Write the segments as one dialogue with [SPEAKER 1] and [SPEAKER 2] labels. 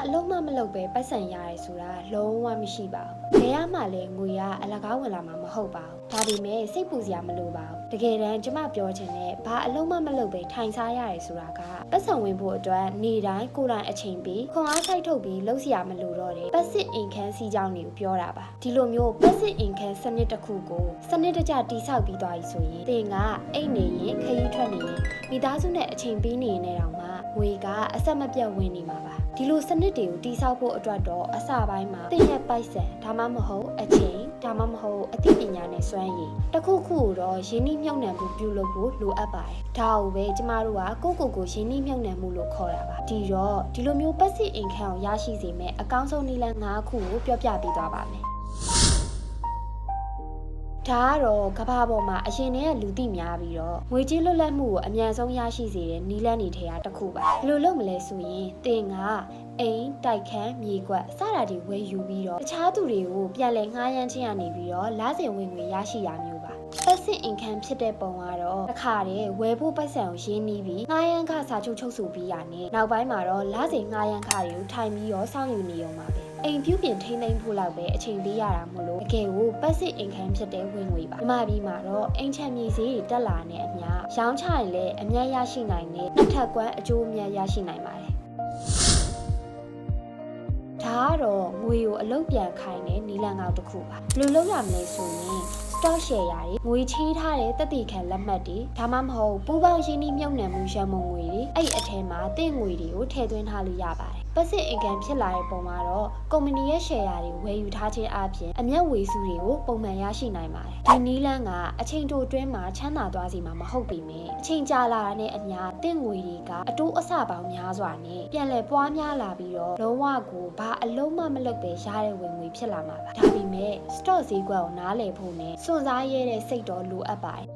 [SPEAKER 1] အလုံးမလုပ်ပဲပတ်စံရတယ်ဆိုတာလုံးဝမရှိပါဘူး။ဘယ်မှလည်းငွေကအလကားဝင်လာမှာမဟုတ်ပါဘူး။ဒါပေမဲ့စိတ်ပူစရာမလိုပါဘူး။တကယ်တမ်းကျမပြောချင်တဲ့ဘာအလုံးမလုပ်ပဲထိုင်စားရတယ်ဆိုတာကပတ်စံဝင်ဖို့အတွက်နေတိုင်းကိုယ်တိုင်အချိန်ပြီးခွန်အားစိုက်ထုတ်ပြီးလုပ်စရာမလိုတော့တဲ့ပတ်စစ်အင်ခန်းစီးကြောင်းတွေကိုပြောတာပါ။ဒီလိုမျိုးပတ်စစ်အင်ခန်းစနစ်တစ်ခုကိုစနစ်တကျတိဆောက်ပြီးသွားပြီဆိုရင်သင်ကအိတ်နေရင်ခရီးထွက်နေရင်မိသားစုနဲ့အချိန်ပေးနေနေတောင်မှငွေကအဆက်မပြတ်ဝင်နေမှာပါဒီလိုစနစ်တွေကိုတိဆောက်ဖို့အတွက်တော့အစပိုင်းမှာသင်ရဲ့ပိုက်ဆံဒါမှမဟုတ်အချိန်ဒါမှမဟုတ်အသိပညာနဲ့စွမ်းရည်တစ်ခုခုတော့ရင်းနှီးမြှုပ်နှံမှုပြုလုပ်ဖို့လိုအပ်ပါတယ်ဒါကိုပဲကျမတို့ကကိုရင်းနှီးမြှုပ်နှံမှုလို့ခေါ်တာပါဒီလိုမျိုးပတ်စစ်အင်ခန်းကိုရရှိစေမယ့်အကောင်းဆုံးနည်းလမ်း၅ခုကိုပြောပြပေးသွားပါမယ်ဒါကတော့ကမ္ဘာပေါ်မှာအရင်တည်းကလူသိများပြီးတော့ငွေကြေးလွတ်လပ်မှုကိုအမြန်ဆုံးရရှိစေတဲ့နည်းလမ်းတွေထဲကတစ်ခုပါဘယ်လိုလုပ်မလဲဆိုရင်သင်ကအိမ်တိုက်ခန်းမြေကွက်စတာတွေဝယ်ယူပြီးတော့တခြားသူတွေကိုပြန်လည်ငှားရမ်းခြင်းရနေပြီးတော့လစဉ်ဝင်ငွေရရှိရမျိုးပါပတ်စစ်အင်ခန်းဖြစ်တဲ့ပုံကတော့တစ်ခါတည်းဝယ်ဖို့ပိုက်ဆံကိုရင်းနှီးပြီးငှားရမ်းခစာချုပ်ချုပ်ဆိုပြီးရနေနောက်ပိုင်းမှာတော့လစဉ်ငှားရမ်းခတွေကိုထိုင်ပြီးတော့စောင့်ယူနေရုံပါပဲအိမ်ပြုပြင်ထိန်းသိမ်းဖို့လောက်ပဲအချိန်ပေးရတာမို့လို့တကယ်ကိုပတ်စစ်အင်ခန်းဖြစ်တဲ့ဝင်ငွေပါဒီမှာပြီးမှာတော့အိမ်ချမ်းမြေဈေးတွေတက်လာတဲ့အမျှရောင်းချရင်လည်းအမြတ်ရရှိနိုင်တဲ့တစ်ထပ်ကွမ်းအကျိုးအမြတ်ရရှိနိုင်ပါတယ်ဒါကတော့ငွေကိုအလုပ်ပြန်ခိုင်းတဲ့နည်းလမ်းကောက်တစ်ခုပါဘယ်လိုလုပ်ရမလဲဆိုရင်stock share တွေငွေချေးထားတဲ့တက်တည်ခံလက်မှတ်တွေဒါမှမဟုတ်ပူပေါင်းရင်းနှီးမြှုပ်နှံမှုရန်ပုံငွေတွေအဲ့အထဲမှာတင့်ငွေတွေကိုထည့်သွင်းထားလို့ရပါတယ်ပတ်စစ်အင်ကန်ဖြစ်လာတဲ့ပုံမှာတော့ကုမ္ပဏီရဲ့ share တွေဝယ်ယူထားခြင်းအပြင်အမြတ်ဝေစုတွေကိုပုံမှန်ရရှိနိုင်ပါတယ်ဒီနည်းလမ်းကအချိန်တိုအတွင်းမှာချမ်းသာသွားစီမှာမဟုတ်ပေမဲ့အချိန်ကြာလာတဲ့နဲ့အများတင့်ငွေတွေကအတိုးအဆပေါင်းများစွာနဲ့ပြန်လည်ပွားများလာပြီးတော့လုံးဝကိုဘာအလုံးမလုပ်ပဲရတဲ့ဝင်ငွေဖြစ်လာမှာပါဒါပေမဲ့ stock ဈေးကွက်ကိုနားလည်ဖို့နဲ့စွန့်စားရတဲ့စိတ်တော်လိုအပ်ပါတယ်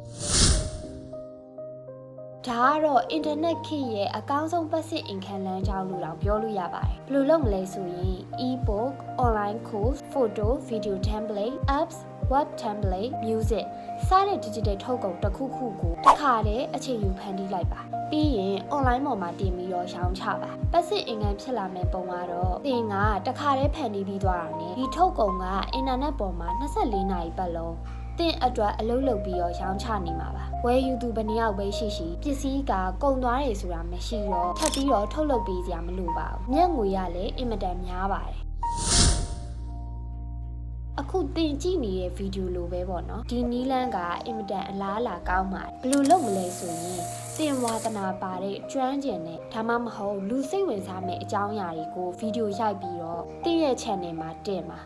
[SPEAKER 1] ဒါကတော့ internet ခေတ်ရဲ့အကောင်းဆုံးပတ်စစ်အင်ခန်းလမ်းကြောင်းလို့တော့ပြောလို့ရပါတယ်ဘယ်လိုလုပ်မလဲဆိုရင် e-book online course photo video template apps web template music စတဲ့ digital ထုတ်ကုန်တစ်ခုခုကိုတစ်ခါတည်းအချိန်ယူဖန်တီးလိုက်ပါပြီးရင် online ပေါ်မှာတင်ပြီးတော့ရောင်းချပါပတ်စစ်အင်ကန်ဖြစ်လာမယ့်ပုံကတော့သင်ကတစ်ခါတည်းဖန်တီးပြီးသွားတာနဲ့ဒီထုတ်ကုန်ကအင်တာနက်ပေါ်မှာ24နာရီပတ်လုံးသင်အတွက်အလုပ်လုပ်ပြီးတော့ရောင်းချနေမှာပါဝယ်ယူသူဘယ်နှယောက်ပဲရှိပစ္စည်းကကုန်သွားတယ်ဆိုတာမရှိတော့ထပ်ပြီးတော့ထုတ်လုပ်ပေးစရာမလိုပါဘူးမြတ်ငွေရလည်းအင်မတန်များပါတယ်အခုသင်ကြည့်နေတဲ့ဗီဒီယိုလိုပဲပေါ့နော်ဒီနီးလန်းကအင်မတန်အလားအလာကောင်းပါတယ်ဘယ်လိုလုပ်မလဲဆိုရင်သင်ဝါသနာပါတဲ့ကျွမ်းကျင်တဲ့ဒါမှမဟုတ်လူစိတ်ဝင်စားမယ့်အကြောင်းအရာတွေကိုဗီဒီယိုရိုက်ပြီးတော့သင်ရဲ့ channel မှာတင်ပါ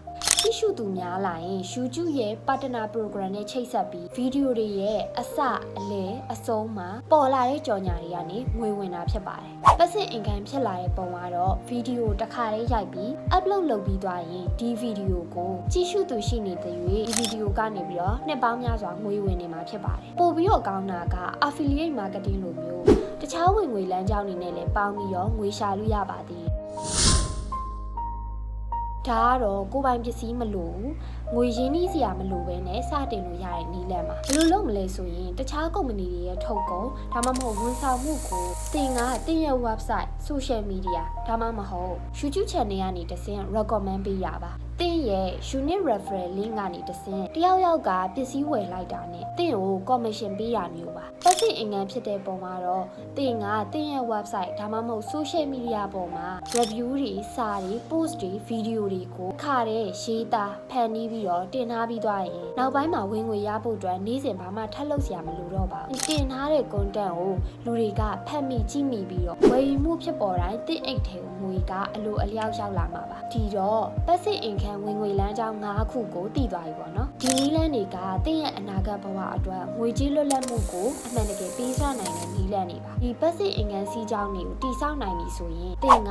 [SPEAKER 1] ကြည့်ရှုသူများလာရင် YouTube ရဲ့ partner program နဲ့ချိတ်ဆက်ပြီးဗီဒီယိုတွေရဲ့အစအလယ်အဆုံးမှာပေါ်လာတဲ့ကြော်ညာတွေကနေငွေဝင်တာဖြစ်ပါတယ်။ပတ်စစ်အင်ကန်ဖြစ်လာတဲ့ပုံကတော့ဗီဒီယိုတစ်ခါလေးရိုက်ပြီး upload လုပ်ပြီးသွားရင်ဒီဗီဒီယိုကိုကြည့်ရှုသူရှိနေတဲ့၍ဒီဗီဒီယိုကနေပြီးတော့နှစ်ပေါင်းများစွာငွေဝင်နေမှာဖြစ်ပါတယ်။ပို့ပြီးတော့ကောင်းတာက affiliate marketing လိုမျိုးတခြားဝင်ငွေလမ်းကြောင်းတွေနဲ့လည်းပေါင်းပြီးတော့ငွေရှာလို့ရပါသေးတယ်။ဒါကတော့ကိုယ်ပိုင်ပစ္စည်းမလို့ငွေရင်းနှီးစရာမလိုပဲနဲ့စတင်လို့ရတဲ့နည်းလမ်းပါဘယ်လိုလုပ်မလဲဆိုရင်တခြားကုမ္ပဏီတွေရဲ့ထုတ်ကုန်ဒါမှမဟုတ်ဝန်ဆောင်မှုကိုသင်ရဲ့ website social media ဒါမှမဟုတ် YouTube channel ကနေတဆင့် recommend ပေးရပါသင်ရဲ့ unit referral link ကနေတဆင့်တယောက်ယောက်ကပစ္စည်းဝယ်လိုက်တာနဲ့သင်ကို commission ပေးတာမျိုးပါပတ်စစ်အင်ကန်ဖြစ်တဲ့ပုံကတော့သင်ရဲ့ website ဒါမှမဟုတ် social media ပေါ်မှာ review တွေစာတွေ post တွေ video တွေကိုခါတဲ့ရေးသားဖန်တီးပြီးတော့တင်ထားပြီးသွားရင်နောက်ပိုင်းမှာဝင်ငွေရဖို့အတွက်နေ့စဉ်ဘာမှထပ်လုပ်စရာမလိုတော့ပါဘူးတင်ထားတဲ့ content ကိုလူတွေကဖတ်မိကြည့်မိပြီးတော့ဝယ်ယူမှုဖြစ်ပေါ်တိုင်းသင်အိတ်ထဲကိုငွေကအလိုအလျောက်ရောက်လာမှာပါဒီတော့ပတ်စစ်အင်ကန်ဝင်ငွေလမ်းကြောင်း၅ခုကိုတည်သွားပြီပေါ့နော်ဒီနည်းလမ်းတွေကသင်ရဲ့အနာဂတ်ဘဝအတွက်ငွေကြေးလွတ်လပ်မှုကိုအမှန်တကယ်ပေးစွမ်းနိုင်တဲ့နည်းလမ်းတွေပါဒီပတ်စစ်အင်ကန်စီးကြောင်းတွေကိုတည်ဆောက်နိုင်ပြီဆိုရင်သင်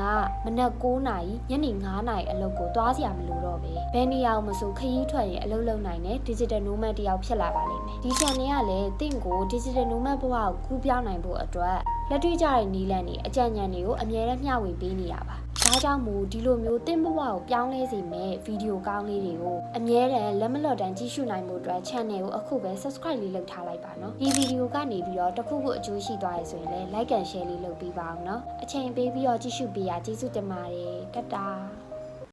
[SPEAKER 1] မနက်9နာရီညနေ9နာရီအလုပ်ကိုသွားစရာမလိုတော့ပဲဘယ်နေရာမှမဆိုခရီးထွက်ရင်အလုပ်လုပ်နိုင်တဲ့ digital nomad တယောက်ဖြစ်လာပါလိမ့်မယ်ဒီ channel ကလည်းသင်ကို digital nomad ဘဝကိုကူးပြောင်းနိုင်ဖို့အတွက်လက်တွေ့ကျတဲ့နည်းလမ်းတွေအကြံဉာဏ်တွေကိုအမြဲတမ်းမျှဝေပေးနေတာပါဒါ ဒါကြောင့်မို့ဒီလိုမျိုးတင်းဘဝကိုပြောင်းလဲစေမယ့်ဗီဒီယိုကောင်းလေးတွေကိုအမြဲတမ်းလက်မလော့တန်းကြည့်ရှုနိုင်မှုအတွက် channel ကိုအခုပဲ subscribe လေးလုပ်ထားလိုက်ပါနော်ဒီဗီဒီယိုကနေပြီးတော့တစ်ခုခုအကျိုးရှိသွားရဆိုရင်လည်း like and share လေးလုပ်ပေးပါအောင်နော်အချိန်ပေးပြီးတော့ကြည့်ရှုပေးရကျေးဇူးတင်ပါတယ်တတာ